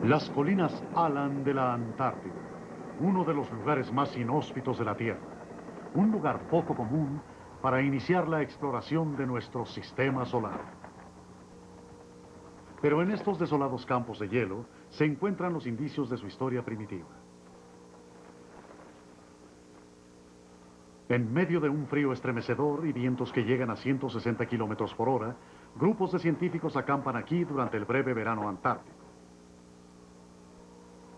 Las colinas Alan de la Antártida, uno de los lugares más inhóspitos de la Tierra, un lugar poco común para iniciar la exploración de nuestro sistema solar. Pero en estos desolados campos de hielo se encuentran los indicios de su historia primitiva. En medio de un frío estremecedor y vientos que llegan a 160 kilómetros por hora, grupos de científicos acampan aquí durante el breve verano antártico.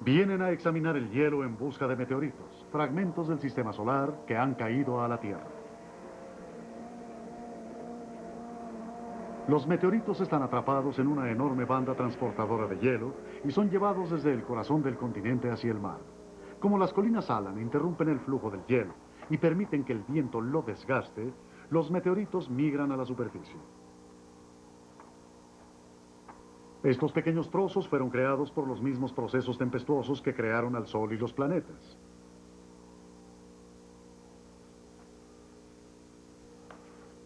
Vienen a examinar el hielo en busca de meteoritos, fragmentos del sistema solar que han caído a la Tierra. Los meteoritos están atrapados en una enorme banda transportadora de hielo y son llevados desde el corazón del continente hacia el mar. Como las colinas Alan interrumpen el flujo del hielo y permiten que el viento lo desgaste, los meteoritos migran a la superficie. Estos pequeños trozos fueron creados por los mismos procesos tempestuosos que crearon al Sol y los planetas.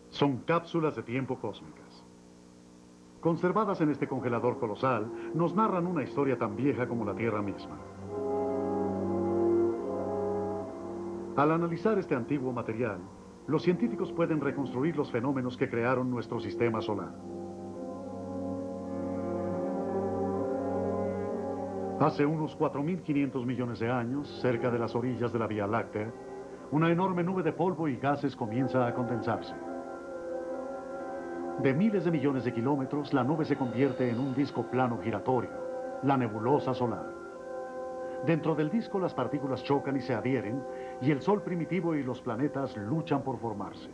Son cápsulas de tiempo cósmicas. Conservadas en este congelador colosal, nos narran una historia tan vieja como la Tierra misma. Al analizar este antiguo material, los científicos pueden reconstruir los fenómenos que crearon nuestro sistema solar. Hace unos 4.500 millones de años, cerca de las orillas de la Vía Láctea, una enorme nube de polvo y gases comienza a condensarse. De miles de millones de kilómetros, la nube se convierte en un disco plano giratorio, la nebulosa solar. Dentro del disco las partículas chocan y se adhieren, y el Sol primitivo y los planetas luchan por formarse.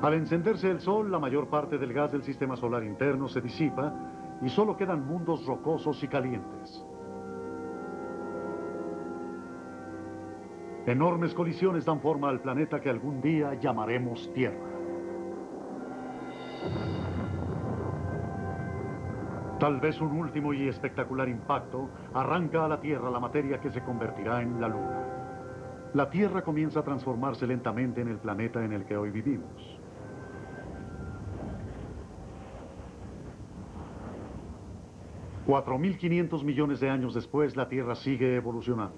Al encenderse el Sol, la mayor parte del gas del sistema solar interno se disipa y solo quedan mundos rocosos y calientes. Enormes colisiones dan forma al planeta que algún día llamaremos Tierra. Tal vez un último y espectacular impacto arranca a la Tierra la materia que se convertirá en la Luna. La Tierra comienza a transformarse lentamente en el planeta en el que hoy vivimos. $4.500 millones de años después, la Tierra sigue evolucionando.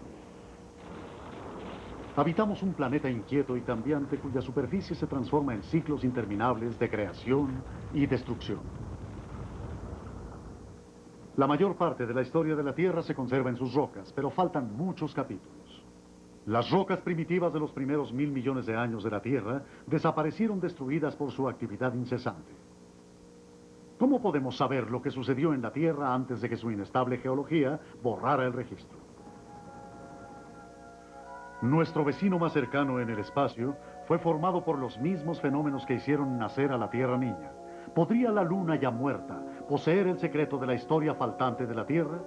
Habitamos un planeta inquieto y cambiante cuya superficie se transforma en ciclos interminables de creación y destrucción. La mayor parte de la historia de la Tierra se conserva en sus rocas, pero faltan muchos capítulos. Las rocas primitivas de los primeros 1.000 millones de años de la Tierra desaparecieron destruidas por su actividad incesante. ¿Cómo podemos saber lo que sucedió en la Tierra antes de que su inestable geología borrara el registro? Nuestro vecino más cercano en el espacio fue formado por los mismos fenómenos que hicieron nacer a la Tierra niña. ¿Podría la Luna ya muerta poseer el secreto de la historia faltante de la Tierra?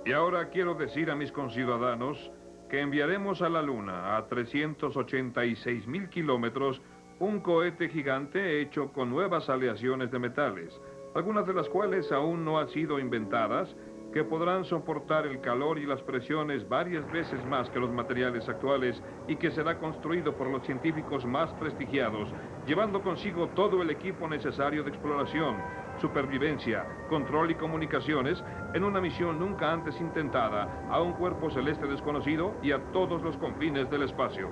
Y ahora quiero decir a mis conciudadanos que enviaremos a la Luna, a 386.000 kilómetros, un cohete gigante hecho con nuevas aleaciones de metales, algunas de las cuales aún no han sido inventadas, que podrán soportar el calor y las presiones varias veces más que los materiales actuales y que será construido por los científicos más prestigiados, llevando consigo todo el equipo necesario de exploración, supervivencia, control y comunicaciones en una misión nunca antes intentada a un cuerpo celeste desconocido y a todos los confines del espacio.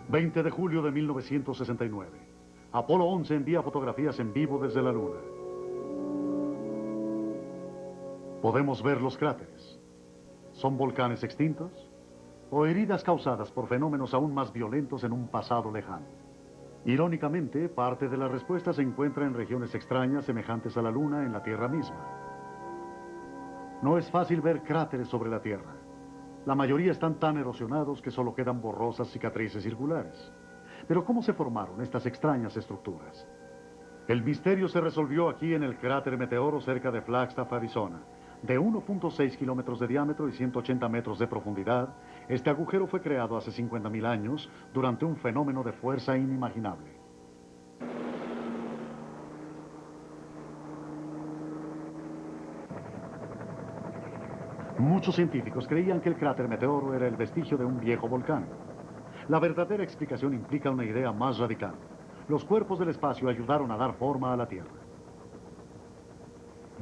...20 de julio de 1969... Apolo 11 envía fotografías en vivo desde la Luna. Podemos ver los cráteres. ¿Son volcanes extintos? ¿O heridas causadas por fenómenos aún más violentos en un pasado lejano? Irónicamente, parte de la respuesta se encuentra en regiones extrañas semejantes a la Luna en la Tierra misma. No es fácil ver cráteres sobre la Tierra. La mayoría están tan erosionados que solo quedan borrosas cicatrices circulares. Pero ¿cómo se formaron estas extrañas estructuras? El misterio se resolvió aquí en el cráter Meteoro cerca de Flagstaff, Arizona. De 1.6 kilómetros de diámetro y 180 metros de profundidad, este agujero fue creado hace 50.000 años durante un fenómeno de fuerza inimaginable. Muchos científicos creían que el cráter Meteoro era el vestigio de un viejo volcán. La verdadera explicación implica una idea más radical. Los cuerpos del espacio ayudaron a dar forma a la Tierra.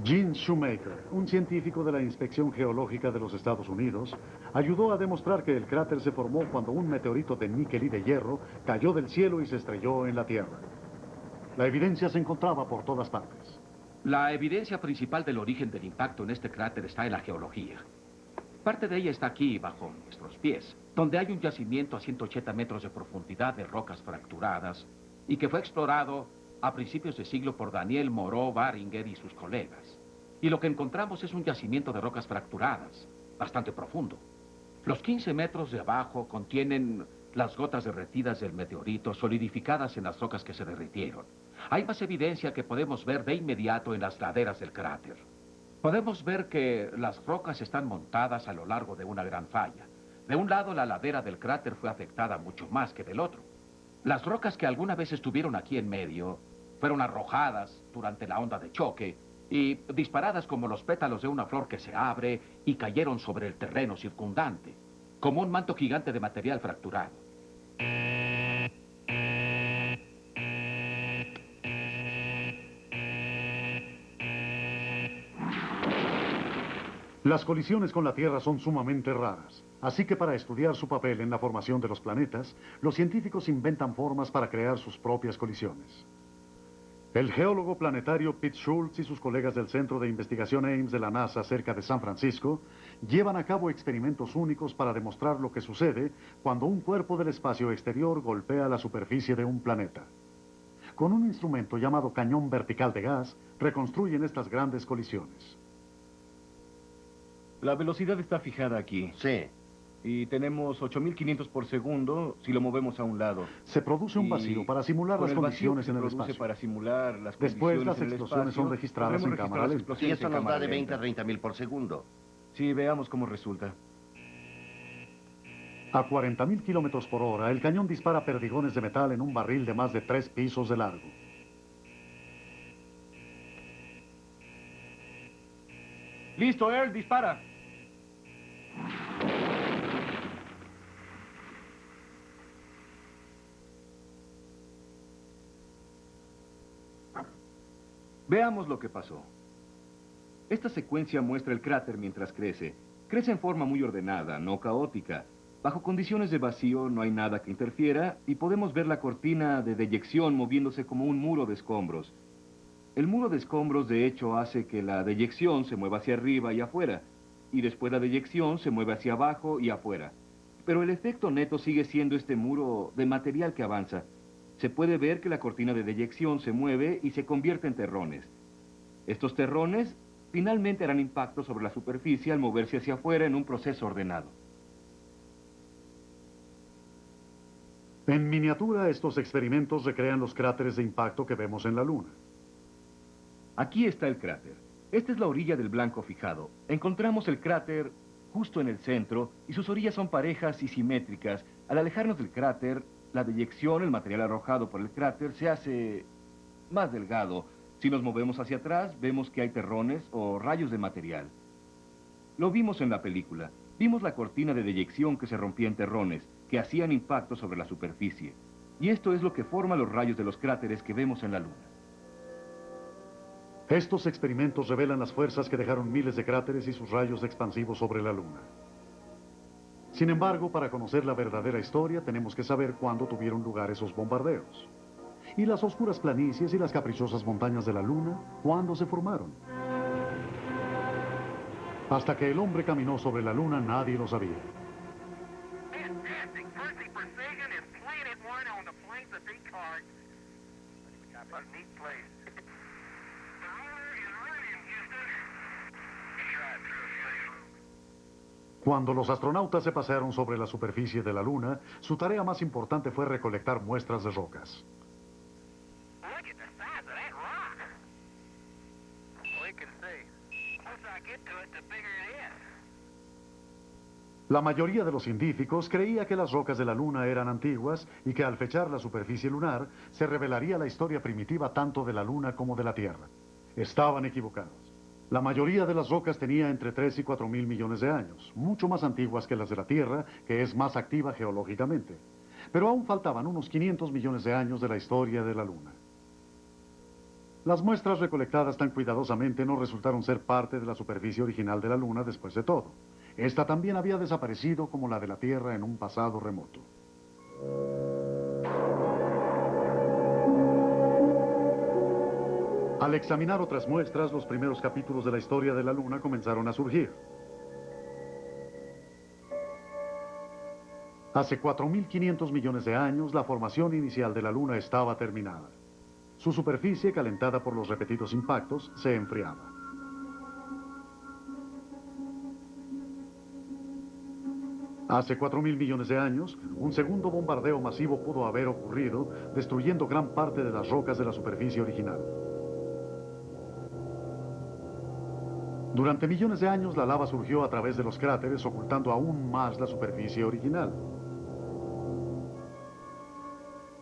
Gene Shoemaker, un científico de la Inspección Geológica de los Estados Unidos, ayudó a demostrar que el cráter se formó cuando un meteorito de níquel y de hierro cayó del cielo y se estrelló en la Tierra. La evidencia se encontraba por todas partes. La evidencia principal del origen del impacto en este cráter está en la geología. Parte de ella está aquí, bajo nuestros pies, donde hay un yacimiento a 180 metros de profundidad de rocas fracturadas y que fue explorado a principios de siglo por Daniel Moreau Baringer y sus colegas. Y lo que encontramos es un yacimiento de rocas fracturadas, bastante profundo. Los 15 metros de abajo contienen las gotas derretidas del meteorito solidificadas en las rocas que se derritieron. Hay más evidencia que podemos ver de inmediato en las laderas del cráter. Podemos ver que las rocas están montadas a lo largo de una gran falla. De un lado, la ladera del cráter fue afectada mucho más que del otro. Las rocas que alguna vez estuvieron aquí en medio fueron arrojadas durante la onda de choque y disparadas como los pétalos de una flor que se abre y cayeron sobre el terreno circundante, como un manto gigante de material fracturado. Las colisiones con la Tierra son sumamente raras, así que para estudiar su papel en la formación de los planetas, los científicos inventan formas para crear sus propias colisiones. El geólogo planetario Pete Schultz y sus colegas del Centro de Investigación Ames de la NASA cerca de San Francisco llevan a cabo experimentos únicos para demostrar lo que sucede cuando un cuerpo del espacio exterior golpea la superficie de un planeta. Con un instrumento llamado cañón vertical de gas, reconstruyen estas grandes colisiones. La velocidad está fijada aquí. Sí. Y tenemos 8.500 por segundo si lo movemos a un lado. Se produce un Y vacío para simular con las el vacío condiciones que en se el produce espacio. para simular las Después, condiciones las en el explosiones espacio, son registradas podremos en cámara registrar las lenta. Y explosiones eso en nos cámara da de 20 lenta. a 30.000 por segundo. Sí, veamos cómo resulta. A 40.000 kilómetros por hora, el cañón dispara perdigones de metal en un barril de más de 3 pisos de largo. ¡Listo, Earl! ¡Dispara! Veamos lo que pasó. Esta secuencia muestra el cráter mientras crece. Crece en forma muy ordenada, no caótica. Bajo condiciones de vacío no hay nada que interfiera y podemos ver la cortina de deyección moviéndose como un muro de escombros. El muro de escombros, de hecho, hace que la deyección se mueva hacia arriba y afuera, y después la deyección se mueve hacia abajo y afuera. Pero el efecto neto sigue siendo este muro de material que avanza. Se puede ver que la cortina de deyección se mueve y se convierte en terrones. Estos terrones finalmente harán impacto sobre la superficie al moverse hacia afuera en un proceso ordenado. En miniatura, estos experimentos recrean los cráteres de impacto que vemos en la Luna. Aquí está el cráter. Esta es la orilla del blanco fijado. Encontramos el cráter justo en el centro y sus orillas son parejas y simétricas. Al alejarnos del cráter, la deyección, el material arrojado por el cráter, se hace más delgado. Si nos movemos hacia atrás, vemos que hay terrones o rayos de material. Lo vimos en la película. Vimos la cortina de deyección que se rompía en terrones, que hacían impacto sobre la superficie. Y esto es lo que forma los rayos de los cráteres que vemos en la Luna. Estos experimentos revelan las fuerzas que dejaron miles de cráteres y sus rayos expansivos sobre la Luna. Sin embargo, para conocer la verdadera historia, tenemos que saber cuándo tuvieron lugar esos bombardeos. Y las oscuras planicies y las caprichosas montañas de la Luna, ¿cuándo se formaron? Hasta que el hombre caminó sobre la Luna, nadie lo sabía. Fantastic. Percy Precision and Planet One on the flanks of Descartes. What a neat place. The lunar is ready in Houston. That's right, Truth. Cuando los astronautas se pasearon sobre la superficie de la Luna, su tarea más importante fue recolectar muestras de rocas. Look at the size of that rock. We can see. The closer I get to it, the bigger it is. La mayoría de los científicos creía que las rocas de la Luna eran antiguas y que al fechar la superficie lunar se revelaría la historia primitiva tanto de la Luna como de la Tierra. Estaban equivocados. La mayoría de las rocas tenía entre 3 y 4 mil millones de años, mucho más antiguas que las de la Tierra, que es más activa geológicamente. Pero aún faltaban unos 500 millones de años de la historia de la Luna. Las muestras recolectadas tan cuidadosamente no resultaron ser parte de la superficie original de la Luna después de todo. Esta también había desaparecido como la de la Tierra en un pasado remoto. Al examinar otras muestras, los primeros capítulos de la historia de la Luna comenzaron a surgir. Hace 4.500 millones de años, la formación inicial de la Luna estaba terminada. Su superficie, calentada por los repetidos impactos, se enfriaba. Hace 4.000 millones de años, un segundo bombardeo masivo pudo haber ocurrido, destruyendo gran parte de las rocas de la superficie original. Durante millones de años, la lava surgió a través de los cráteres, ocultando aún más la superficie original.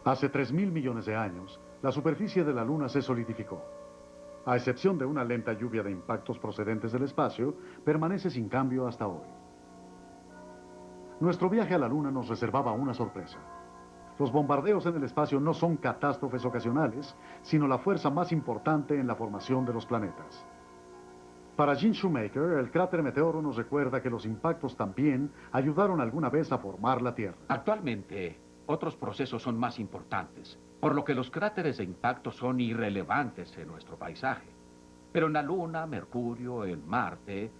Hace 3.000 millones de años, la superficie de la Luna se solidificó. A excepción de una lenta lluvia de impactos procedentes del espacio, permanece sin cambio hasta hoy. Nuestro viaje a la Luna nos reservaba una sorpresa. Los bombardeos en el espacio no son catástrofes ocasionales, sino la fuerza más importante en la formación de los planetas. Para Gene Shoemaker, el cráter meteoro nos recuerda que los impactos también ayudaron alguna vez a formar la Tierra. Actualmente, otros procesos son más importantes, por lo que los cráteres de impacto son irrelevantes en nuestro paisaje. Pero en la Luna, Mercurio, en Marte,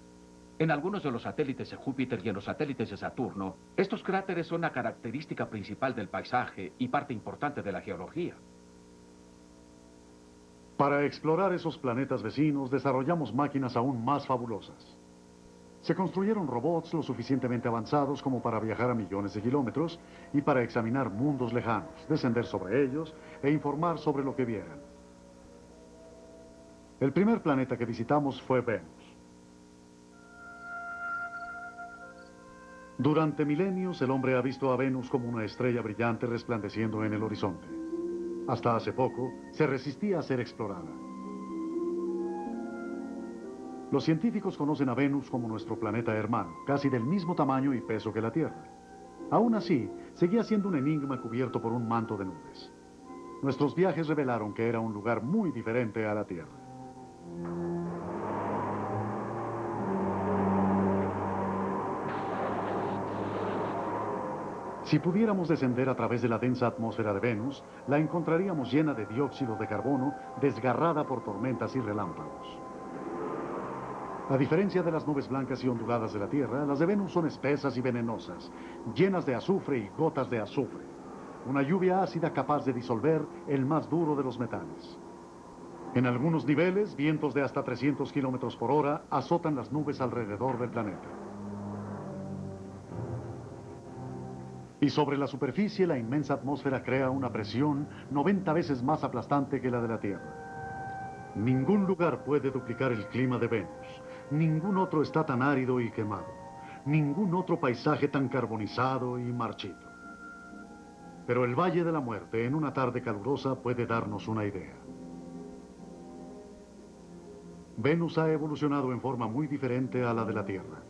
en algunos de los satélites de Júpiter y en los satélites de Saturno, estos cráteres son una característica principal del paisaje y parte importante de la geología. Para explorar esos planetas vecinos, desarrollamos máquinas aún más fabulosas. Se construyeron robots lo suficientemente avanzados como para viajar a millones de kilómetros y para examinar mundos lejanos, descender sobre ellos e informar sobre lo que vieran. El primer planeta que visitamos fue Venus. Durante milenios, el hombre ha visto a Venus como una estrella brillante resplandeciendo en el horizonte. Hasta hace poco, se resistía a ser explorada. Los científicos conocen a Venus como nuestro planeta hermano, casi del mismo tamaño y peso que la Tierra. Aún así, seguía siendo un enigma cubierto por un manto de nubes. Nuestros viajes revelaron que era un lugar muy diferente a la Tierra. Si pudiéramos descender a través de la densa atmósfera de Venus, la encontraríamos llena de dióxido de carbono, desgarrada por tormentas y relámpagos. A diferencia de las nubes blancas y onduladas de la Tierra, las de Venus son espesas y venenosas, llenas de azufre y gotas de azufre. Una lluvia ácida capaz de disolver el más duro de los metales. En algunos niveles, vientos de hasta 300 kilómetros por hora azotan las nubes alrededor del planeta. Y sobre la superficie, la inmensa atmósfera crea una presión 90 veces más aplastante que la de la Tierra. Ningún lugar puede duplicar el clima de Venus. Ningún otro está tan árido y quemado. Ningún otro paisaje tan carbonizado y marchito. Pero el Valle de la Muerte, en una tarde calurosa, puede darnos una idea. Venus ha evolucionado en forma muy diferente a la de la Tierra.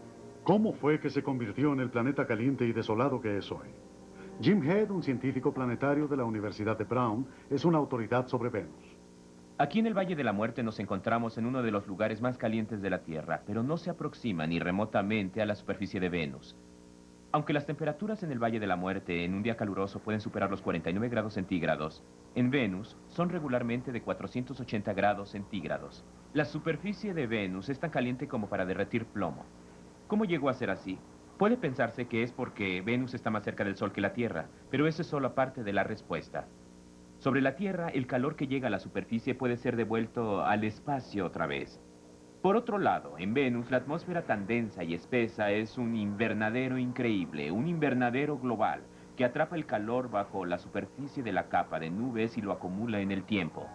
¿Cómo fue que se convirtió en el planeta caliente y desolado que es hoy? Jim Head, un científico planetario de la Universidad de Brown, es una autoridad sobre Venus. Aquí en el Valle de la Muerte nos encontramos en uno de los lugares más calientes de la Tierra, pero no se aproxima ni remotamente a la superficie de Venus. Aunque las temperaturas en el Valle de la Muerte en un día caluroso pueden superar los 49 grados centígrados, en Venus son regularmente de 480 grados centígrados. La superficie de Venus es tan caliente como para derretir plomo. ¿Cómo llegó a ser así? Puede pensarse que es porque Venus está más cerca del Sol que la Tierra, pero eso es solo parte de la respuesta. Sobre la Tierra, el calor que llega a la superficie puede ser devuelto al espacio otra vez. Por otro lado, en Venus, la atmósfera tan densa y espesa es un invernadero increíble, un invernadero global, que atrapa el calor bajo la superficie de la capa de nubes y lo acumula en el tiempo.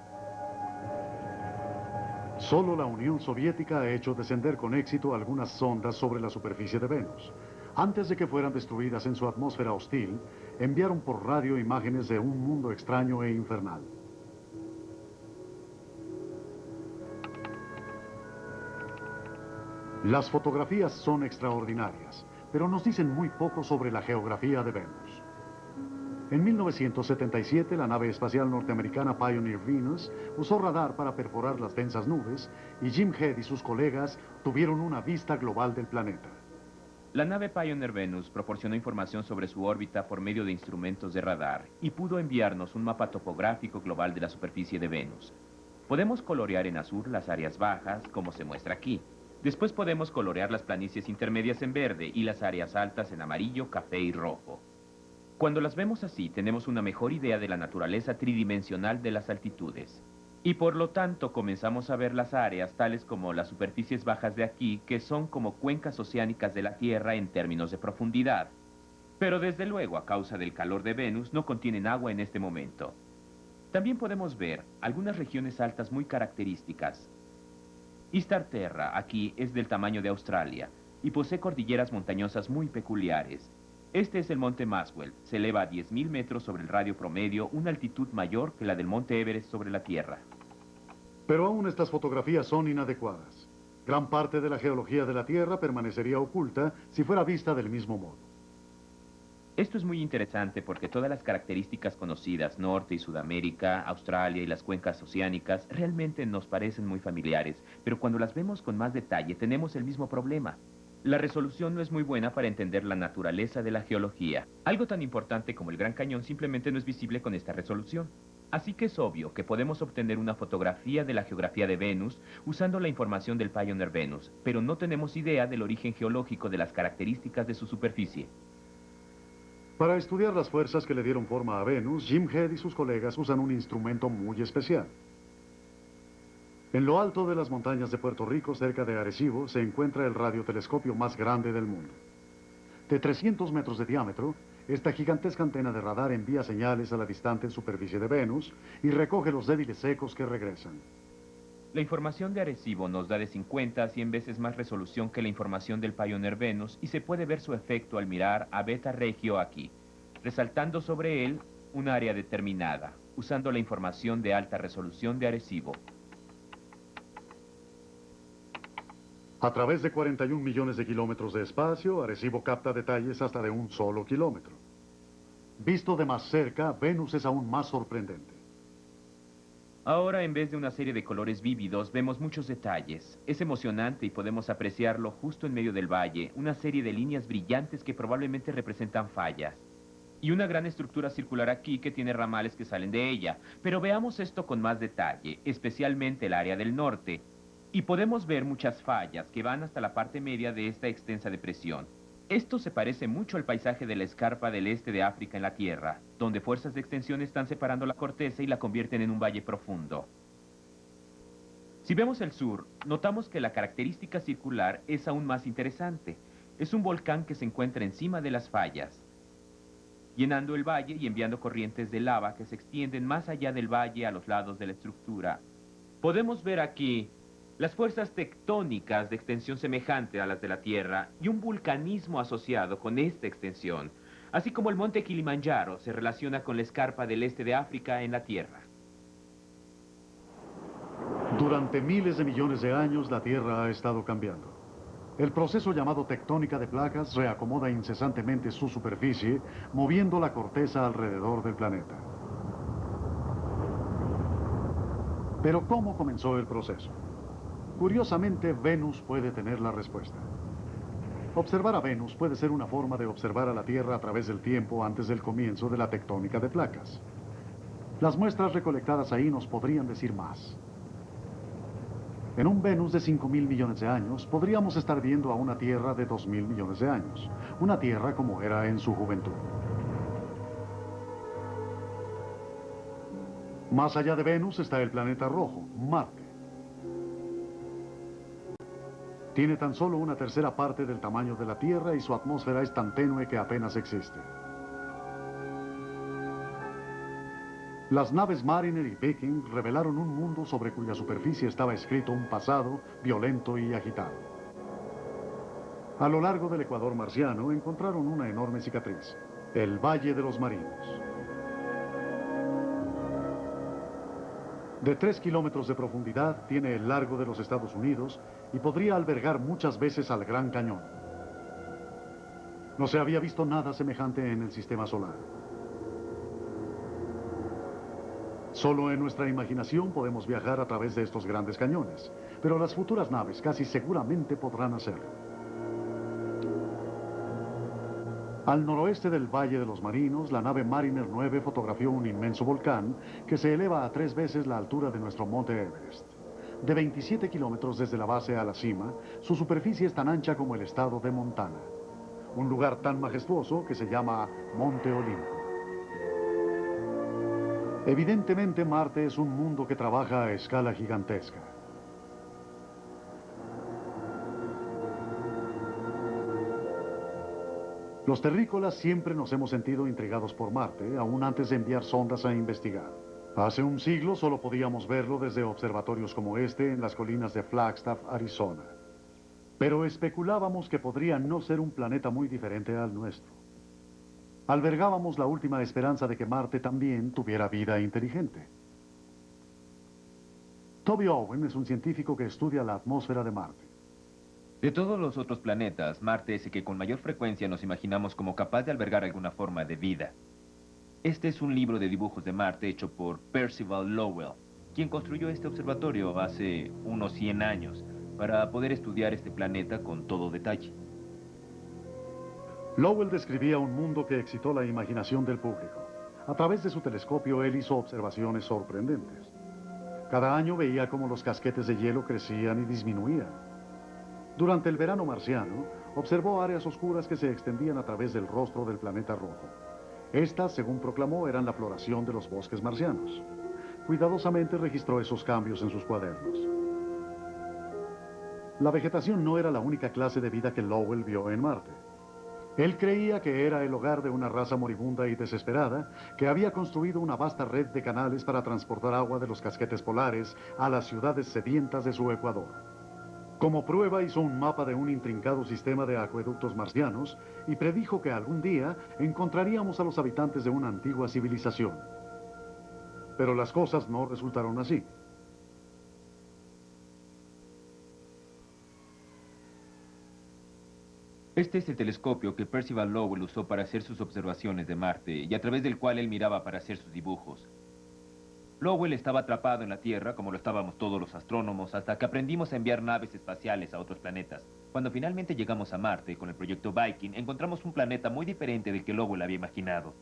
Solo la Unión Soviética ha hecho descender con éxito algunas sondas sobre la superficie de Venus. Antes de que fueran destruidas en su atmósfera hostil, enviaron por radio imágenes de un mundo extraño e infernal. Las fotografías son extraordinarias, pero nos dicen muy poco sobre la geografía de Venus. En 1977, la nave espacial norteamericana Pioneer Venus usó radar para perforar las densas nubes y Jim Head y sus colegas tuvieron una vista global del planeta. La nave Pioneer Venus proporcionó información sobre su órbita por medio de instrumentos de radar y pudo enviarnos un mapa topográfico global de la superficie de Venus. Podemos colorear en azul las áreas bajas, como se muestra aquí. Después podemos colorear las planicies intermedias en verde y las áreas altas en amarillo, café y rojo. Cuando las vemos así, tenemos una mejor idea de la naturaleza tridimensional de las altitudes. Y por lo tanto, comenzamos a ver las áreas tales como las superficies bajas de aquí, que son como cuencas oceánicas de la Tierra en términos de profundidad. Pero desde luego, a causa del calor de Venus, no contienen agua en este momento. También podemos ver algunas regiones altas muy características. Istar Terra, aquí, es del tamaño de Australia y posee cordilleras montañosas muy peculiares. Este es el monte Maxwell. Se eleva a 10.000 metros sobre el radio promedio, una altitud mayor que la del monte Everest sobre la Tierra. Pero aún estas fotografías son inadecuadas. Gran parte de la geología de la Tierra permanecería oculta si fuera vista del mismo modo. Esto es muy interesante porque todas las características conocidas, Norte y Sudamérica, Australia y las cuencas oceánicas, realmente nos parecen muy familiares, pero cuando las vemos con más detalle tenemos el mismo problema. La resolución no es muy buena para entender la naturaleza de la geología. Algo tan importante como el Gran Cañón simplemente no es visible con esta resolución. Así que es obvio que podemos obtener una fotografía de la geografía de Venus usando la información del Pioneer Venus, pero no tenemos idea del origen geológico de las características de su superficie. Para estudiar las fuerzas que le dieron forma a Venus, Jim Head y sus colegas usan un instrumento muy especial. En lo alto de las montañas de Puerto Rico, cerca de Arecibo, se encuentra el radiotelescopio más grande del mundo. De 300 metros de diámetro, esta gigantesca antena de radar envía señales a la distante superficie de Venus y recoge los débiles ecos que regresan. La información de Arecibo nos da de 50 a 100 veces más resolución que la información del Pioneer Venus y se puede ver su efecto al mirar a Beta Regio aquí, resaltando sobre él un área determinada, usando la información de alta resolución de Arecibo. A través de 41 millones de kilómetros de espacio, Arecibo capta detalles hasta de un solo kilómetro. Visto de más cerca, Venus es aún más sorprendente. Ahora, en vez de una serie de colores vívidos, vemos muchos detalles. Es emocionante y podemos apreciarlo justo en medio del valle, una serie de líneas brillantes que probablemente representan fallas. Y una gran estructura circular aquí que tiene ramales que salen de ella. Pero veamos esto con más detalle, especialmente el área del norte. Y podemos ver muchas fallas que van hasta la parte media de esta extensa depresión. Esto se parece mucho al paisaje de la escarpa del este de África en la Tierra, donde fuerzas de extensión están separando la corteza y la convierten en un valle profundo. Si vemos el sur, notamos que la característica circular es aún más interesante. Es un volcán que se encuentra encima de las fallas, llenando el valle y enviando corrientes de lava que se extienden más allá del valle a los lados de la estructura. Podemos ver aquí las fuerzas tectónicas de extensión semejante a las de la Tierra y un vulcanismo asociado con esta extensión, así como el monte Kilimanjaro se relaciona con la escarpa del este de África en la Tierra. Durante miles de millones de años, la Tierra ha estado cambiando. El proceso llamado tectónica de placas reacomoda incesantemente su superficie, moviendo la corteza alrededor del planeta. Pero ¿cómo comenzó el proceso? Curiosamente, Venus puede tener la respuesta. Observar a Venus puede ser una forma de observar a la Tierra a través del tiempo antes del comienzo de la tectónica de placas. Las muestras recolectadas ahí nos podrían decir más. En un Venus de 5.000 millones de años, podríamos estar viendo a una Tierra de 2.000 millones de años. Una Tierra como era en su juventud. Más allá de Venus está el planeta rojo, Marte. Tiene tan solo una tercera parte del tamaño de la Tierra y su atmósfera es tan tenue que apenas existe. Las naves Mariner y Viking revelaron un mundo sobre cuya superficie estaba escrito un pasado violento y agitado. A lo largo del ecuador marciano encontraron una enorme cicatriz, el Valle de los Marinos. De 3 kilómetros de profundidad, tiene el largo de los Estados Unidos y podría albergar muchas veces al Gran Cañón. No se había visto nada semejante en el sistema solar. Solo en nuestra imaginación podemos viajar a través de estos grandes cañones, pero las futuras naves casi seguramente podrán hacerlo. Al noroeste del Valle de los Marinos, la nave Mariner 9 fotografió un inmenso volcán que se eleva a 3 veces la altura de nuestro monte Everest. De 27 kilómetros desde la base a la cima, su superficie es tan ancha como el estado de Montana. Un lugar tan majestuoso que se llama Monte Olimpo. Evidentemente, Marte es un mundo que trabaja a escala gigantesca. Los terrícolas siempre nos hemos sentido intrigados por Marte, aún antes de enviar sondas a investigar. Hace un siglo solo podíamos verlo desde observatorios como este en las colinas de Flagstaff, Arizona. Pero especulábamos que podría no ser un planeta muy diferente al nuestro. Albergábamos la última esperanza de que Marte también tuviera vida inteligente. Toby Owen es un científico que estudia la atmósfera de Marte. De todos los otros planetas, Marte es el que con mayor frecuencia nos imaginamos como capaz de albergar alguna forma de vida. Este es un libro de dibujos de Marte hecho por Percival Lowell, quien construyó este observatorio hace unos 100 años para poder estudiar este planeta con todo detalle. Lowell describía un mundo que excitó la imaginación del público. A través de su telescopio, él hizo observaciones sorprendentes. Cada año veía cómo los casquetes de hielo crecían y disminuían. Durante el verano marciano, observó áreas oscuras que se extendían a través del rostro del planeta rojo. Estas, según proclamó, eran la floración de los bosques marcianos. Cuidadosamente registró esos cambios en sus cuadernos. La vegetación no era la única clase de vida que Lowell vio en Marte. Él creía que era el hogar de una raza moribunda y desesperada que había construido una vasta red de canales para transportar agua de los casquetes polares a las ciudades sedientas de su Ecuador. Como prueba hizo un mapa de un intrincado sistema de acueductos marcianos y predijo que algún día encontraríamos a los habitantes de una antigua civilización. Pero las cosas no resultaron así. Este es el telescopio que Percival Lowell usó para hacer sus observaciones de Marte y a través del cual él miraba para hacer sus dibujos. Lowell estaba atrapado en la Tierra, como lo estábamos todos los astrónomos, hasta que aprendimos a enviar naves espaciales a otros planetas. Cuando finalmente llegamos a Marte con el proyecto Viking, encontramos un planeta muy diferente del que Lowell había imaginado.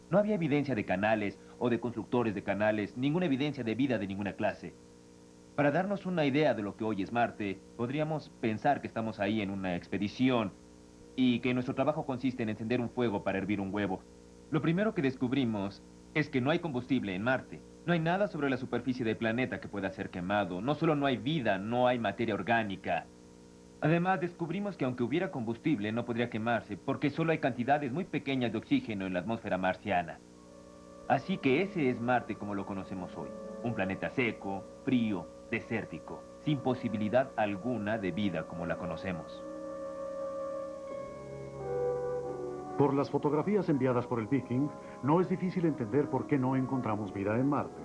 No había evidencia de canales o de constructores de canales, ninguna evidencia de vida de ninguna clase. Para darnos una idea de lo que hoy es Marte, podríamos pensar que estamos ahí en una expedición y que nuestro trabajo consiste en encender un fuego para hervir un huevo. Lo primero que descubrimos es que no hay combustible en Marte. No hay nada sobre la superficie del planeta que pueda ser quemado. No solo no hay vida, no hay materia orgánica. Además, descubrimos que aunque hubiera combustible, no podría quemarse, porque solo hay cantidades muy pequeñas de oxígeno en la atmósfera marciana. Así que ese es Marte como lo conocemos hoy. Un planeta seco, frío, desértico, sin posibilidad alguna de vida como la conocemos. Por las fotografías enviadas por el Viking, no es difícil entender por qué no encontramos vida en Marte.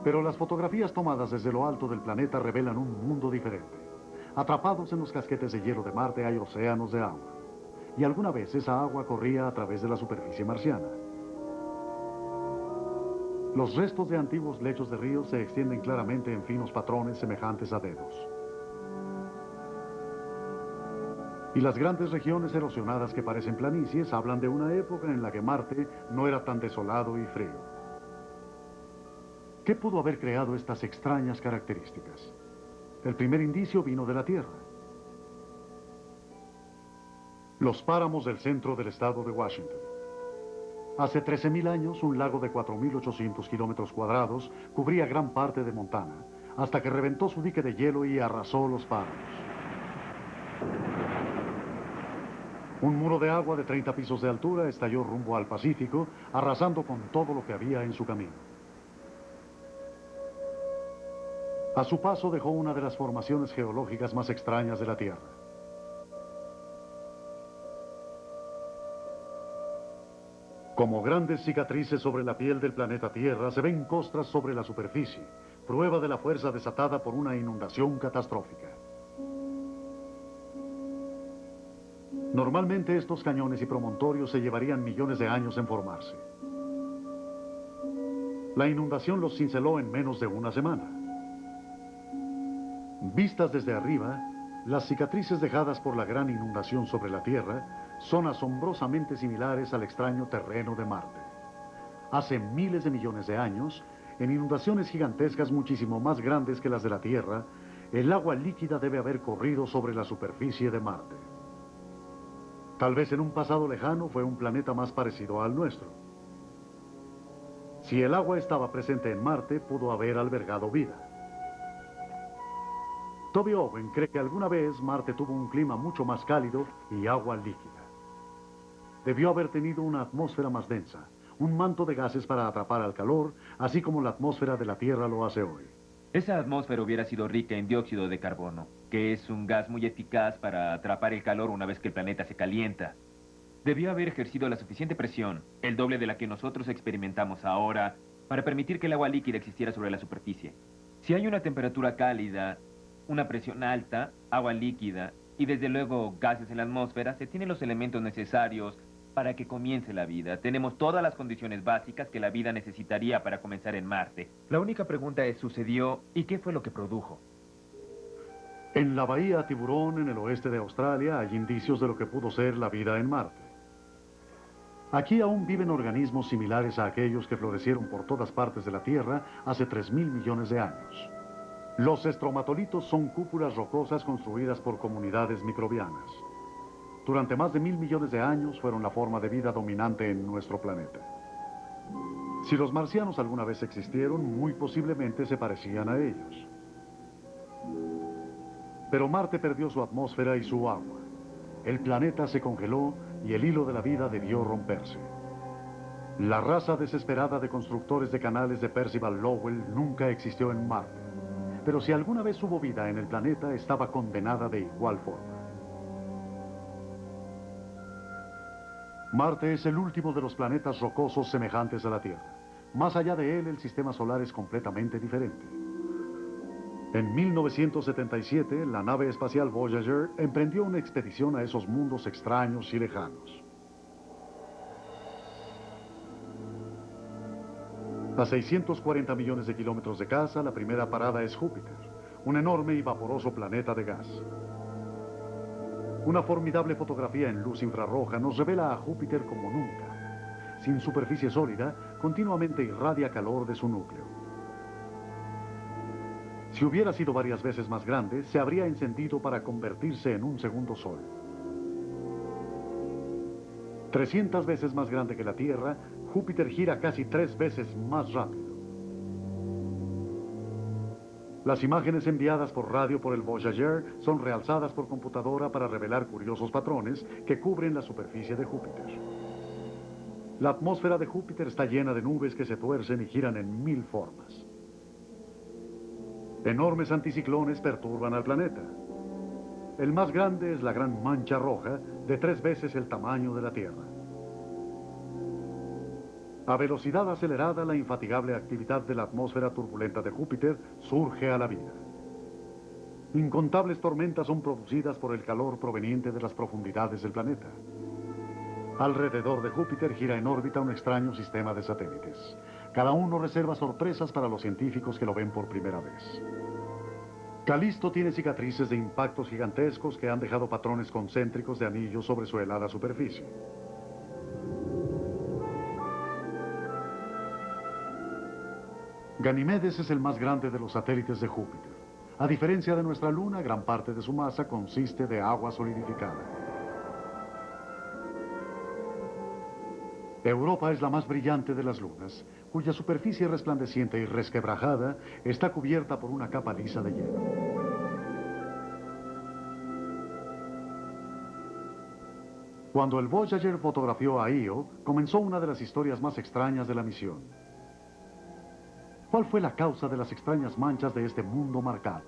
Pero las fotografías tomadas desde lo alto del planeta revelan un mundo diferente. Atrapados en los casquetes de hielo de Marte hay océanos de agua. Y alguna vez esa agua corría a través de la superficie marciana. Los restos de antiguos lechos de ríos se extienden claramente en finos patrones semejantes a dedos. Y las grandes regiones erosionadas que parecen planicies hablan de una época en la que Marte no era tan desolado y frío. ¿Qué pudo haber creado estas extrañas características? El primer indicio vino de la Tierra. Los páramos del centro del estado de Washington. Hace 13.000 años, un lago de 4.800 kilómetros cuadrados cubría gran parte de Montana, hasta que reventó su dique de hielo y arrasó los páramos. Un muro de agua de 30 pisos de altura estalló rumbo al Pacífico, arrasando con todo lo que había en su camino. A su paso dejó una de las formaciones geológicas más extrañas de la Tierra. Como grandes cicatrices sobre la piel del planeta Tierra, se ven costras sobre la superficie, prueba de la fuerza desatada por una inundación catastrófica. Normalmente estos cañones y promontorios se llevarían millones de años en formarse. La inundación los cinceló en menos de una semana. Vistas desde arriba, las cicatrices dejadas por la gran inundación sobre la Tierra son asombrosamente similares al extraño terreno de Marte. Hace miles de millones de años, en inundaciones gigantescas muchísimo más grandes que las de la Tierra, el agua líquida debe haber corrido sobre la superficie de Marte. Tal vez en un pasado lejano fue un planeta más parecido al nuestro. Si el agua estaba presente en Marte, pudo haber albergado vida. Toby Owen cree que alguna vez Marte tuvo un clima mucho más cálido y agua líquida. Debió haber tenido una atmósfera más densa, un manto de gases para atrapar al calor, así como la atmósfera de la Tierra lo hace hoy. Esa atmósfera hubiera sido rica en dióxido de carbono, que es un gas muy eficaz para atrapar el calor una vez que el planeta se calienta. Debió haber ejercido la suficiente presión, el doble de la que nosotros experimentamos ahora, para permitir que el agua líquida existiera sobre la superficie. Si hay una temperatura cálida, una presión alta, agua líquida y desde luego gases en la atmósfera, se tienen los elementos necesarios para que comience la vida. Tenemos todas las condiciones básicas que la vida necesitaría para comenzar en Marte. La única pregunta es, ¿sucedió y qué fue lo que produjo? En la bahía Tiburón, en el oeste de Australia, hay indicios de lo que pudo ser la vida en Marte. Aquí aún viven organismos similares a aquellos que florecieron por todas partes de la Tierra hace 3.000 millones de años. Los estromatolitos son cúpulas rocosas construidas por comunidades microbianas. Durante más de 1.000 millones de años fueron la forma de vida dominante en nuestro planeta. Si los marcianos alguna vez existieron, muy posiblemente se parecían a ellos. Pero Marte perdió su atmósfera y su agua. El planeta se congeló y el hilo de la vida debió romperse. La raza desesperada de constructores de canales de Percival Lowell nunca existió en Marte. Pero si alguna vez hubo vida en el planeta, estaba condenada de igual forma. Marte es el último de los planetas rocosos semejantes a la Tierra. Más allá de él, el sistema solar es completamente diferente. En 1977, la nave espacial Voyager emprendió una expedición a esos mundos extraños y lejanos. A 640 millones de kilómetros de casa, la primera parada es Júpiter, un enorme y vaporoso planeta de gas. Una formidable fotografía en luz infrarroja nos revela a Júpiter como nunca. Sin superficie sólida, continuamente irradia calor de su núcleo. Si hubiera sido varias veces más grande, se habría encendido para convertirse en un segundo sol. 300 veces más grande que la Tierra, Júpiter gira casi 3 veces más rápido. Las imágenes enviadas por radio por el Voyager son realzadas por computadora para revelar curiosos patrones que cubren la superficie de Júpiter. La atmósfera de Júpiter está llena de nubes que se tuercen y giran en 1000 formas. Enormes anticiclones perturban al planeta. El más grande es la Gran Mancha Roja, de 3 veces el tamaño de la Tierra. A velocidad acelerada, la infatigable actividad de la atmósfera turbulenta de Júpiter surge a la vida. Incontables tormentas son producidas por el calor proveniente de las profundidades del planeta. Alrededor de Júpiter gira en órbita un extraño sistema de satélites. Cada uno reserva sorpresas para los científicos que lo ven por primera vez. Calisto tiene cicatrices de impactos gigantescos que han dejado patrones concéntricos de anillos sobre su helada superficie. Ganimedes es el más grande de los satélites de Júpiter. A diferencia de nuestra Luna, gran parte de su masa consiste de agua solidificada. Europa es la más brillante de las lunas, cuya superficie resplandeciente y resquebrajada está cubierta por una capa lisa de hielo. Cuando el Voyager fotografió a Io, comenzó una de las historias más extrañas de la misión. ¿Cuál fue la causa de las extrañas manchas de este mundo marcado?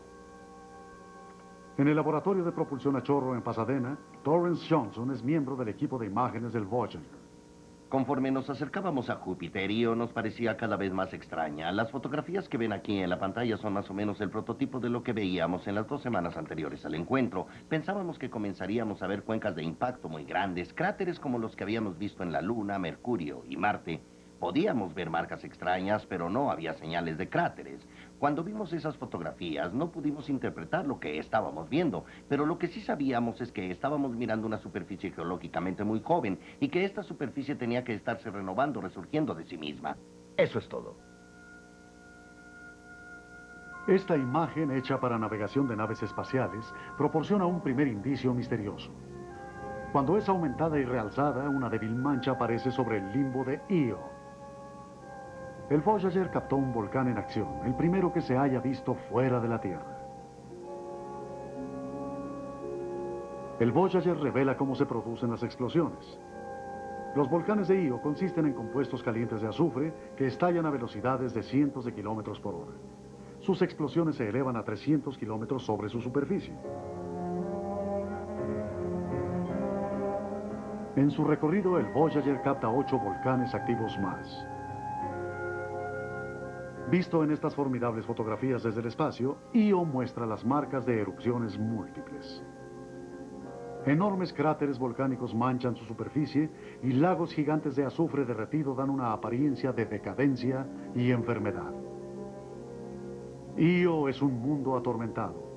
En el laboratorio de propulsión a chorro en Pasadena, Torrance Johnson es miembro del equipo de imágenes del Voyager. Conforme nos acercábamos a Júpiter, Io nos parecía cada vez más extraña. Las fotografías que ven aquí en la pantalla son más o menos el prototipo de lo que veíamos en las 2 semanas anteriores al encuentro. Pensábamos que comenzaríamos a ver cuencas de impacto muy grandes, cráteres como los que habíamos visto en la Luna, Mercurio y Marte. Podíamos ver marcas extrañas, pero no había señales de cráteres. Cuando vimos esas fotografías, no pudimos interpretar lo que estábamos viendo, pero lo que sí sabíamos es que estábamos mirando una superficie geológicamente muy joven y que esta superficie tenía que estarse renovando, resurgiendo de sí misma. Eso es todo. Esta imagen, hecha para navegación de naves espaciales, proporciona un primer indicio misterioso. Cuando es aumentada y realzada, una débil mancha aparece sobre el limbo de Io. El Voyager captó un volcán en acción, el primero que se haya visto fuera de la Tierra. El Voyager revela cómo se producen las explosiones. Los volcanes de Io consisten en compuestos calientes de azufre que estallan a velocidades de cientos de kilómetros por hora. Sus explosiones se elevan a 300 kilómetros sobre su superficie. En su recorrido, el Voyager capta 8 volcanes activos más. Visto en estas formidables fotografías desde el espacio, Io muestra las marcas de erupciones múltiples. Enormes cráteres volcánicos manchan su superficie y lagos gigantes de azufre derretido dan una apariencia de decadencia y enfermedad. Io es un mundo atormentado.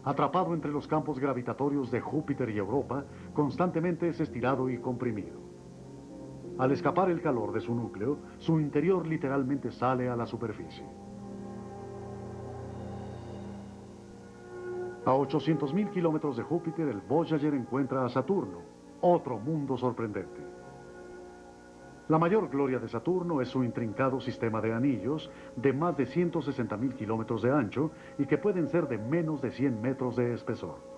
Atrapado entre los campos gravitatorios de Júpiter y Europa, constantemente es estirado y comprimido. Al escapar el calor de su núcleo, su interior literalmente sale a la superficie. A 800.000 kilómetros de Júpiter, el Voyager encuentra a Saturno, otro mundo sorprendente. La mayor gloria de Saturno es su intrincado sistema de anillos de más de 160.000 kilómetros de ancho y que pueden ser de menos de 100 metros de espesor.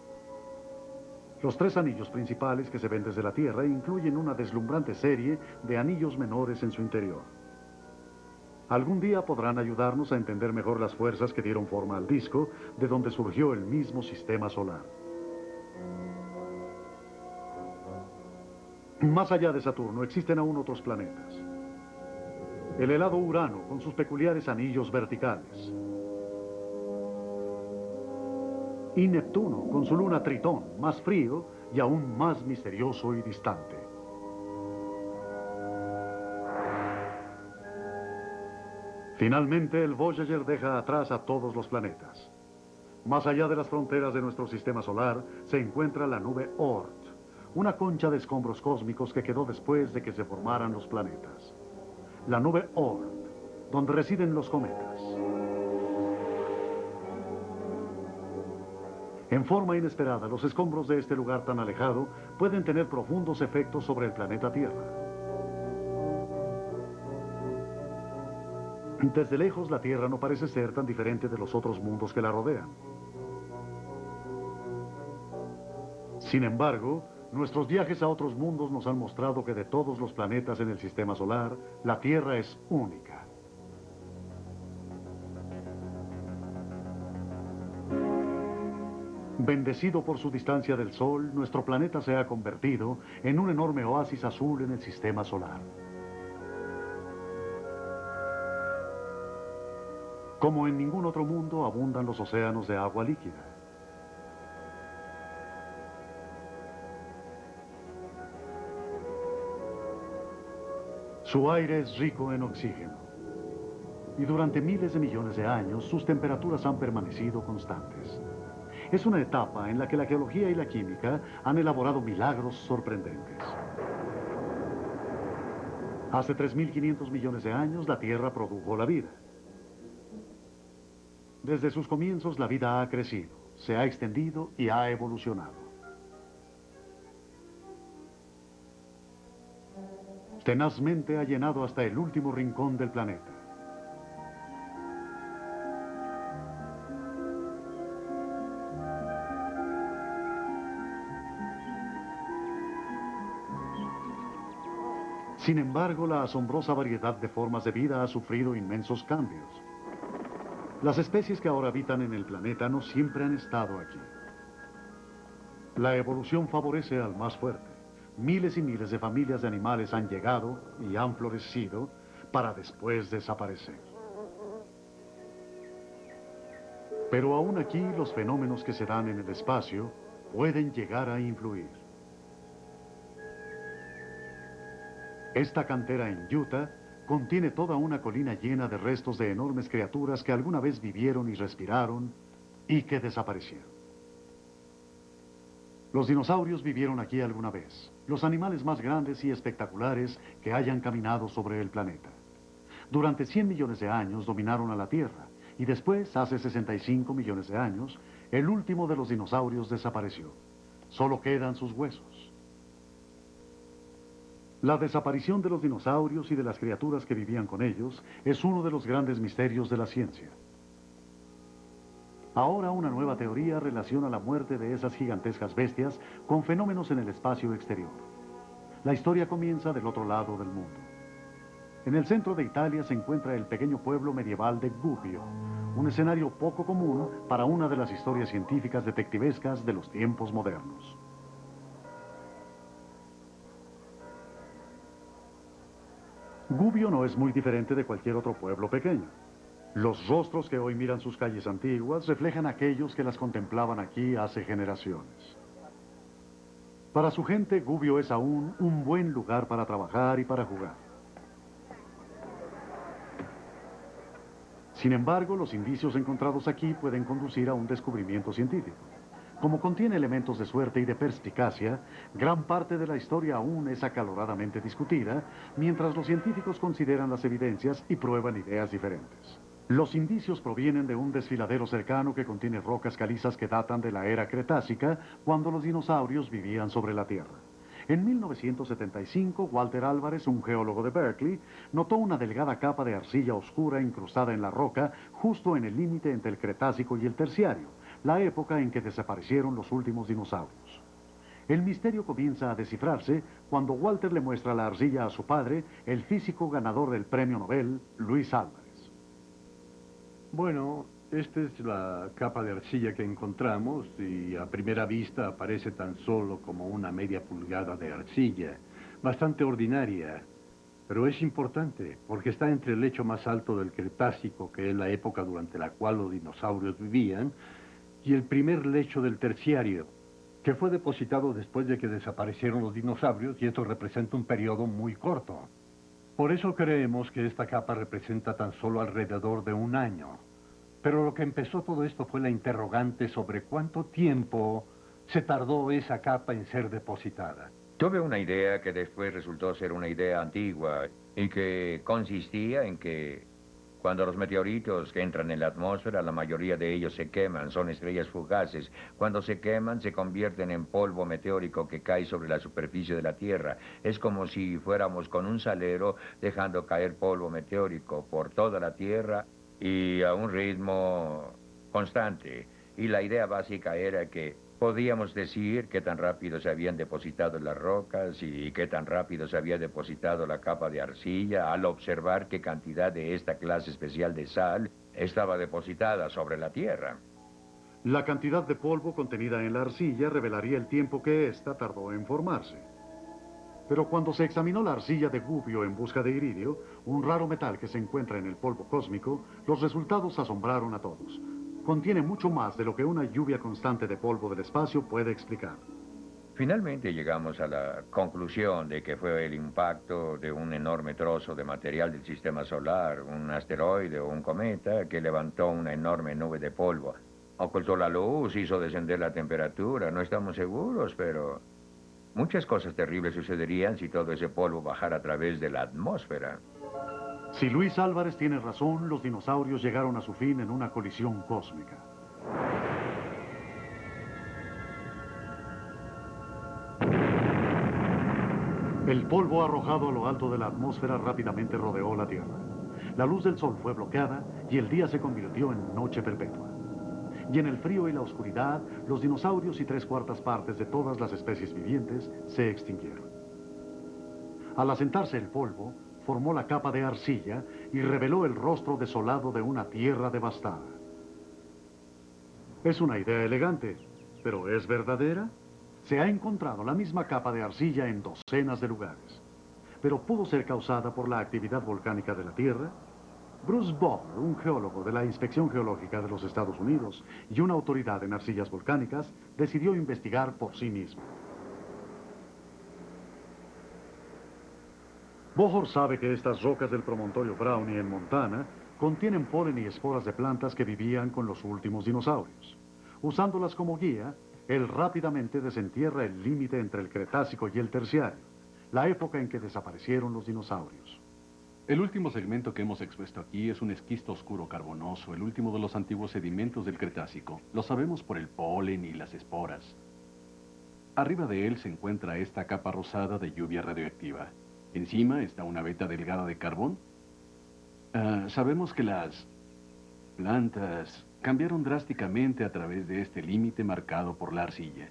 Los 3 anillos principales que se ven desde la Tierra incluyen una deslumbrante serie de anillos menores en su interior. Algún día podrán ayudarnos a entender mejor las fuerzas que dieron forma al disco, de donde surgió el mismo sistema solar. Más allá de Saturno existen aún otros planetas. El helado Urano, con sus peculiares anillos verticales. Y Neptuno, con su luna Tritón, más frío y aún más misterioso y distante. Finalmente, el Voyager deja atrás a todos los planetas. Más allá de las fronteras de nuestro sistema solar, se encuentra la nube Oort, una concha de escombros cósmicos que quedó después de que se formaran los planetas. La nube Oort, donde residen los cometas. En forma inesperada, los escombros de este lugar tan alejado pueden tener profundos efectos sobre el planeta Tierra. Desde lejos, la Tierra no parece ser tan diferente de los otros mundos que la rodean. Sin embargo, nuestros viajes a otros mundos nos han mostrado que de todos los planetas en el sistema solar, la Tierra es única. Bendecido por su distancia del Sol, nuestro planeta se ha convertido en un enorme oasis azul en el sistema solar. Como en ningún otro mundo, abundan los océanos de agua líquida. Su aire es rico en oxígeno. Y durante miles de millones de años, sus temperaturas han permanecido constantes. Es una etapa en la que la geología y la química han elaborado milagros sorprendentes. Hace 3.500 millones de años, la Tierra produjo la vida. Desde sus comienzos, la vida ha crecido, se ha extendido y ha evolucionado. Tenazmente ha llenado hasta el último rincón del planeta. Sin embargo, la asombrosa variedad de formas de vida ha sufrido inmensos cambios. Las especies que ahora habitan en el planeta no siempre han estado aquí. La evolución favorece al más fuerte. Miles y miles de familias de animales han llegado y han florecido para después desaparecer. Pero aún aquí los fenómenos que se dan en el espacio pueden llegar a influir. Esta cantera en Utah contiene toda una colina llena de restos de enormes criaturas que alguna vez vivieron y respiraron y que desaparecieron. Los dinosaurios vivieron aquí alguna vez, los animales más grandes y espectaculares que hayan caminado sobre el planeta. Durante 100 millones de años dominaron a la Tierra y después, hace 65 millones de años, el último de los dinosaurios desapareció. Solo quedan sus huesos. La desaparición de los dinosaurios y de las criaturas que vivían con ellos es uno de los grandes misterios de la ciencia. Ahora una nueva teoría relaciona la muerte de esas gigantescas bestias con fenómenos en el espacio exterior. La historia comienza del otro lado del mundo. En el centro de Italia se encuentra el pequeño pueblo medieval de Gubbio, un escenario poco común para una de las historias científicas detectivescas de los tiempos modernos. Gubbio no es muy diferente de cualquier otro pueblo pequeño. Los rostros que hoy miran sus calles antiguas reflejan a aquellos que las contemplaban aquí hace generaciones. Para su gente, Gubbio es aún un buen lugar para trabajar y para jugar. Sin embargo, los indicios encontrados aquí pueden conducir a un descubrimiento científico. Como contiene elementos de suerte y de perspicacia, gran parte de la historia aún es acaloradamente discutida, mientras los científicos consideran las evidencias y prueban ideas diferentes. Los indicios provienen de un desfiladero cercano que contiene rocas calizas que datan de la era Cretácica, cuando los dinosaurios vivían sobre la Tierra. En 1975, Walter Álvarez, un geólogo de Berkeley, notó una delgada capa de arcilla oscura incrustada en la roca justo en el límite entre el Cretácico y el Terciario, la época en que desaparecieron los últimos dinosaurios. El misterio comienza a descifrarse cuando Walter le muestra la arcilla a su padre, el físico ganador del premio Nobel, Luis Álvarez. Bueno, esta es la capa de arcilla que encontramos y a primera vista aparece tan solo como una media pulgada de arcilla, bastante ordinaria, pero es importante porque está entre el lecho más alto del Cretácico, que es la época durante la cual los dinosaurios vivían, y el primer lecho del Terciario, que fue depositado después de que desaparecieron los dinosaurios, y esto representa un periodo muy corto. Por eso creemos que esta capa representa tan solo alrededor de un año. Pero lo que empezó todo esto fue la interrogante sobre cuánto tiempo se tardó esa capa en ser depositada. Tuve una idea que después resultó ser una idea antigua y que consistía en que cuando los meteoritos que entran en la atmósfera, la mayoría de ellos se queman, son estrellas fugaces. Cuando se queman, se convierten en polvo meteórico que cae sobre la superficie de la Tierra. Es como si fuéramos con un salero dejando caer polvo meteórico por toda la Tierra y a un ritmo constante. Y la idea básica era que podíamos decir qué tan rápido se habían depositado las rocas y qué tan rápido se había depositado la capa de arcilla al observar qué cantidad de esta clase especial de sal estaba depositada sobre la Tierra. La cantidad de polvo contenida en la arcilla revelaría el tiempo que ésta tardó en formarse. Pero cuando se examinó la arcilla de Gubbio en busca de iridio, un raro metal que se encuentra en el polvo cósmico, los resultados asombraron a todos. Contiene mucho más de lo que una lluvia constante de polvo del espacio puede explicar. Finalmente llegamos a la conclusión de que fue el impacto de un enorme trozo de material del sistema solar, un asteroide o un cometa que levantó una enorme nube de polvo. Ocultó la luz, hizo descender la temperatura, no estamos seguros, pero muchas cosas terribles sucederían si todo ese polvo bajara a través de la atmósfera. Si Luis Álvarez tiene razón, los dinosaurios llegaron a su fin en una colisión cósmica. El polvo arrojado a lo alto de la atmósfera rápidamente rodeó la Tierra. La luz del sol fue bloqueada y el día se convirtió en noche perpetua. Y en el frío y la oscuridad, los dinosaurios y 3/4 partes de todas las especies vivientes se extinguieron. Al asentarse el polvo, formó la capa de arcilla y reveló el rostro desolado de una tierra devastada. Es una idea elegante, pero ¿es verdadera? Se ha encontrado la misma capa de arcilla en docenas de lugares. ¿Pero pudo ser causada por la actividad volcánica de la Tierra? Bruce Bohr, un geólogo de la Inspección Geológica de los Estados Unidos y una autoridad en arcillas volcánicas, decidió investigar por sí mismo. Bohr sabe que estas rocas del promontorio Brownie en Montana contienen polen y esporas de plantas que vivían con los últimos dinosaurios. Usándolas como guía, él rápidamente desentierra el límite entre el Cretácico y el Terciario, la época en que desaparecieron los dinosaurios. El último segmento que hemos expuesto aquí es un esquisto oscuro carbonoso, el último de los antiguos sedimentos del Cretácico. Lo sabemos por el polen y las esporas. Arriba de él se encuentra esta capa rosada de lluvia radioactiva. Encima está una veta delgada de carbón. Sabemos que las plantas cambiaron drásticamente a través de este límite marcado por la arcilla.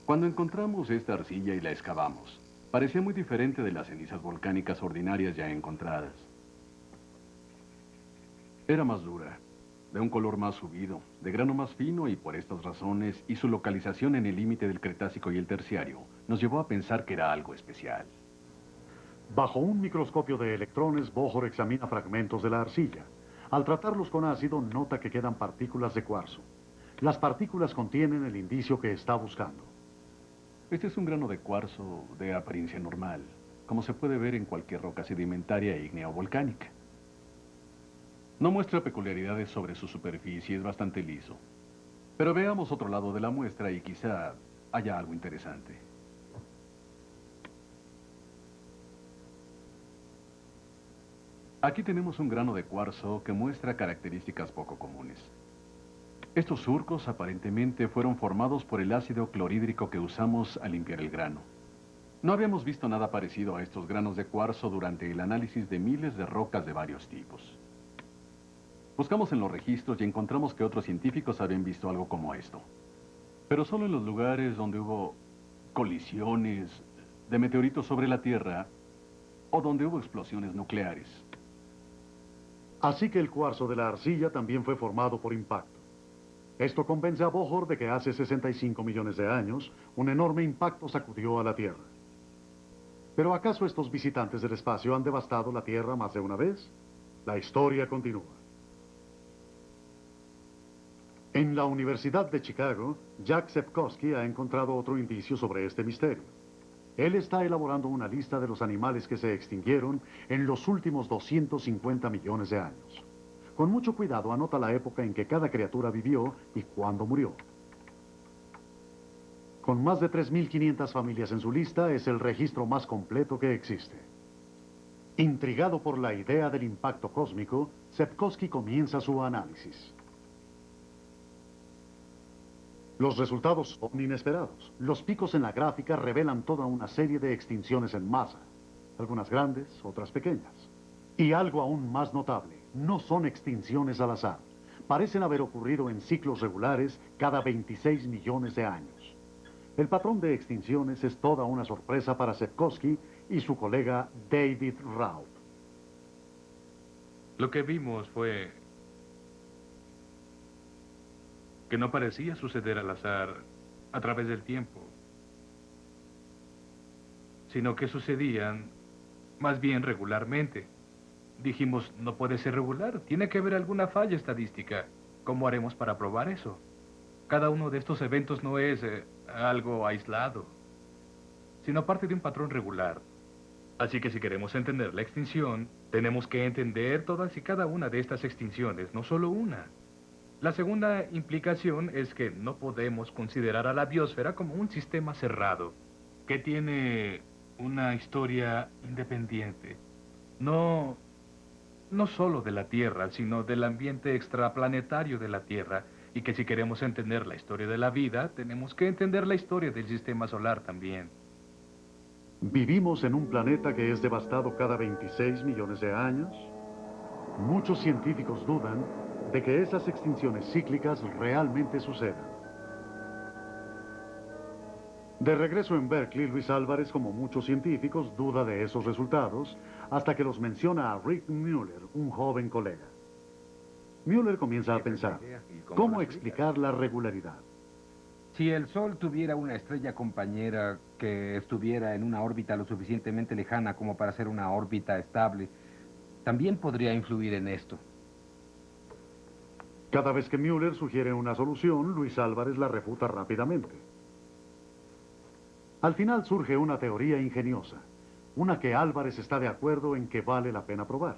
Cuando encontramos esta arcilla y la excavamos, parecía muy diferente de las cenizas volcánicas ordinarias ya encontradas. Era más dura, de un color más subido, de grano más fino y por estas razones y su localización en el límite del Cretácico y el Terciario nos llevó a pensar que era algo especial. Bajo un microscopio de electrones, Bohr examina fragmentos de la arcilla. Al tratarlos con ácido, nota que quedan partículas de cuarzo. Las partículas contienen el indicio que está buscando. Este es un grano de cuarzo de apariencia normal, como se puede ver en cualquier roca sedimentaria ígnea o volcánica. No muestra peculiaridades sobre su superficie, es bastante liso. Pero veamos otro lado de la muestra y quizá haya algo interesante. Aquí tenemos un grano de cuarzo que muestra características poco comunes. Estos surcos aparentemente fueron formados por el ácido clorhídrico que usamos al limpiar el grano. No habíamos visto nada parecido a estos granos de cuarzo durante el análisis de miles de rocas de varios tipos. Buscamos en los registros y encontramos que otros científicos habían visto algo como esto. Pero solo en los lugares donde hubo colisiones de meteoritos sobre la Tierra o donde hubo explosiones nucleares. Así que el cuarzo de la arcilla también fue formado por impacto. Esto convence a Bohr de que hace 65 millones de años, un enorme impacto sacudió a la Tierra. ¿Pero acaso estos visitantes del espacio han devastado la Tierra más de una vez? La historia continúa. En la Universidad de Chicago, Jack Sepkoski ha encontrado otro indicio sobre este misterio. Él está elaborando una lista de los animales que se extinguieron en los últimos 250 millones de años. Con mucho cuidado anota la época en que cada criatura vivió y cuándo murió. Con más de 3.500 familias en su lista, es el registro más completo que existe. Intrigado por la idea del impacto cósmico, Sepkoski comienza su análisis. Los resultados son inesperados. Los picos en la gráfica revelan toda una serie de extinciones en masa. Algunas grandes, otras pequeñas. Y algo aún más notable, no son extinciones al azar. Parecen haber ocurrido en ciclos regulares cada 26 millones de años. El patrón de extinciones es toda una sorpresa para Sepkoski y su colega David Raup. Lo que vimos fue que no parecía suceder al azar a través del tiempo, sino que sucedían más bien regularmente. Dijimos, no puede ser regular, tiene que haber alguna falla estadística. ¿Cómo haremos para probar eso? Cada uno de estos eventos no es algo aislado, sino parte de un patrón regular. Así que si queremos entender la extinción, tenemos que entender todas y cada una de estas extinciones, no solo una. La segunda implicación es que no podemos considerar a la biosfera como un sistema cerrado, que tiene una historia independiente. No solo de la Tierra, sino del ambiente extraplanetario de la Tierra, y que si queremos entender la historia de la vida, tenemos que entender la historia del sistema solar también. ¿Vivimos en un planeta que es devastado cada 26 millones de años? Muchos científicos dudan de que esas extinciones cíclicas realmente sucedan. De regreso en Berkeley, Luis Álvarez, como muchos científicos, duda de esos resultados hasta que los menciona a Rick Mueller, un joven colega. Mueller comienza a pensar, ¿cómo explicar la regularidad? Si el Sol tuviera una estrella compañera que estuviera en una órbita lo suficientemente lejana como para ser una órbita estable, también podría influir en esto. Cada vez que Mueller sugiere una solución, Luis Álvarez la refuta rápidamente. Al final surge una teoría ingeniosa, una que Álvarez está de acuerdo en que vale la pena probar.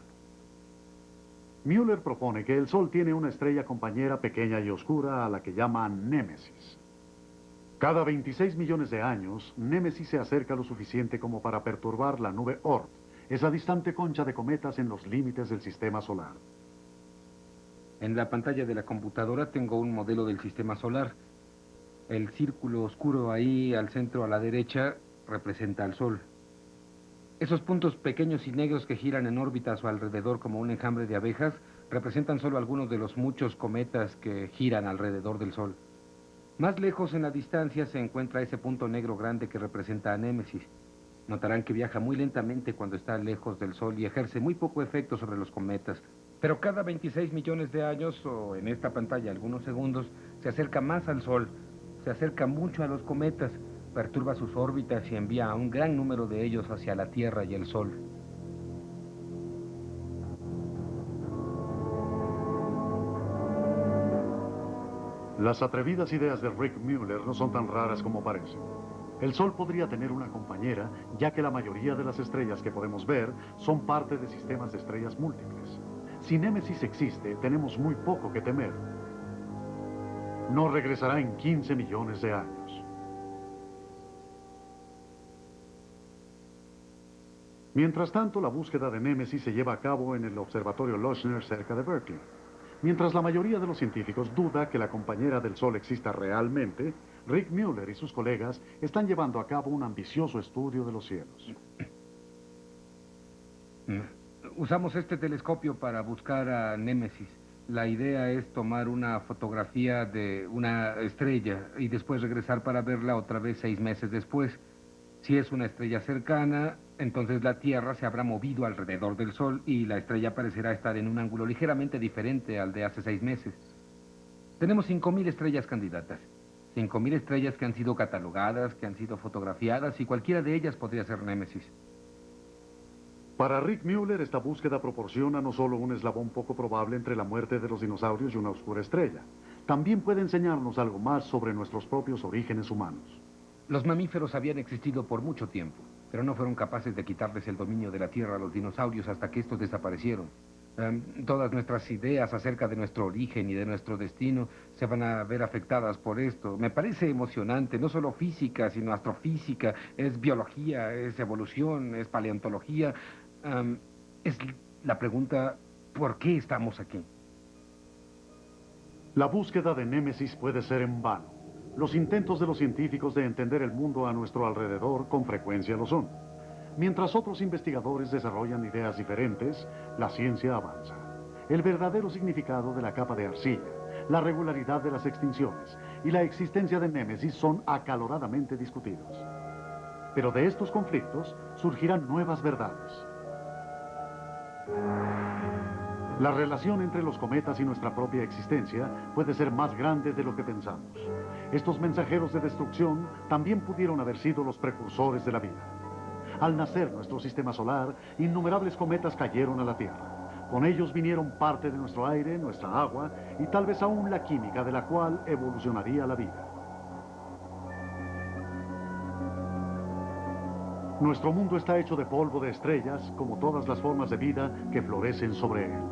Müller propone que el Sol tiene una estrella compañera pequeña y oscura a la que llama Némesis. Cada 26 millones de años, Némesis se acerca lo suficiente como para perturbar la nube Oort, esa distante concha de cometas en los límites del sistema solar. En la pantalla de la computadora tengo un modelo del sistema solar. El círculo oscuro ahí al centro a la derecha representa al Sol. Esos puntos pequeños y negros que giran en órbita a su alrededor como un enjambre de abejas representan solo algunos de los muchos cometas que giran alrededor del Sol. Más lejos en la distancia se encuentra ese punto negro grande que representa a Némesis. Notarán que viaja muy lentamente cuando está lejos del Sol y ejerce muy poco efecto sobre los cometas. Pero cada 26 millones de años, o en esta pantalla algunos segundos, se acerca más al Sol. Se acerca mucho a los cometas, perturba sus órbitas y envía a un gran número de ellos hacia la Tierra y el Sol. Las atrevidas ideas de Rick Müller no son tan raras como parecen. El Sol podría tener una compañera, ya que la mayoría de las estrellas que podemos ver son parte de sistemas de estrellas múltiples. Si Némesis existe, tenemos muy poco que temer. No regresará en 15 millones de años. Mientras tanto, la búsqueda de Némesis se lleva a cabo en el observatorio Lochner cerca de Berkeley. Mientras la mayoría de los científicos duda que la compañera del Sol exista realmente, Rick Müller y sus colegas están llevando a cabo un ambicioso estudio de los cielos. Usamos este telescopio para buscar a Némesis. La idea es tomar una fotografía de una estrella y después regresar para verla otra vez 6 meses después. Si es una estrella cercana, entonces la Tierra se habrá movido alrededor del Sol y la estrella parecerá estar en un ángulo ligeramente diferente al de hace 6 meses. Tenemos 5.000 estrellas candidatas. 5.000 estrellas que han sido catalogadas, que han sido fotografiadas, y cualquiera de ellas podría ser Némesis. Para Rick Müller, esta búsqueda proporciona no solo un eslabón poco probable entre la muerte de los dinosaurios y una oscura estrella, también puede enseñarnos algo más sobre nuestros propios orígenes humanos. Los mamíferos habían existido por mucho tiempo, pero no fueron capaces de quitarles el dominio de la Tierra a los dinosaurios hasta que estos desaparecieron. Todas nuestras ideas acerca de nuestro origen y de nuestro destino se van a ver afectadas por esto. Me parece emocionante, no solo física, sino astrofísica, es biología, es evolución, es paleontología. Es la pregunta, ¿por qué estamos aquí? La búsqueda de Némesis puede ser en vano. Los intentos de los científicos de entender el mundo a nuestro alrededor con frecuencia lo son. Mientras otros investigadores desarrollan ideas diferentes, la ciencia avanza. El verdadero significado de la capa de arcilla, la regularidad de las extinciones y la existencia de Némesis son acaloradamente discutidos. Pero de estos conflictos surgirán nuevas verdades. La relación entre los cometas y nuestra propia existencia puede ser más grande de lo que pensamos. Estos mensajeros de destrucción también pudieron haber sido los precursores de la vida. Al nacer nuestro sistema solar, innumerables cometas cayeron a la Tierra. Con ellos vinieron parte de nuestro aire, nuestra agua y tal vez aún la química de la cual evolucionaría la vida. Nuestro mundo está hecho de polvo de estrellas, como todas las formas de vida que florecen sobre él.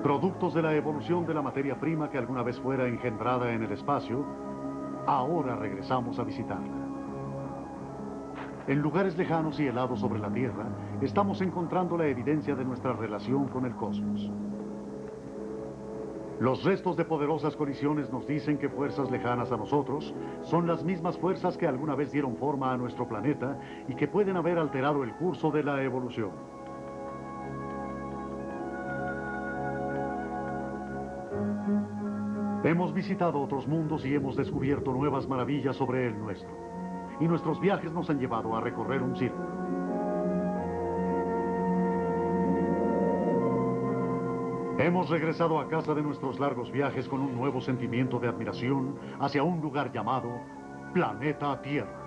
Productos de la evolución de la materia prima que alguna vez fuera engendrada en el espacio, ahora regresamos a visitarla. En lugares lejanos y helados sobre la Tierra, estamos encontrando la evidencia de nuestra relación con el cosmos. Los restos de poderosas colisiones nos dicen que fuerzas lejanas a nosotros son las mismas fuerzas que alguna vez dieron forma a nuestro planeta y que pueden haber alterado el curso de la evolución. Hemos visitado otros mundos y hemos descubierto nuevas maravillas sobre el nuestro. Y nuestros viajes nos han llevado a recorrer un círculo. Hemos regresado a casa de nuestros largos viajes con un nuevo sentimiento de admiración hacia un lugar llamado Planeta Tierra.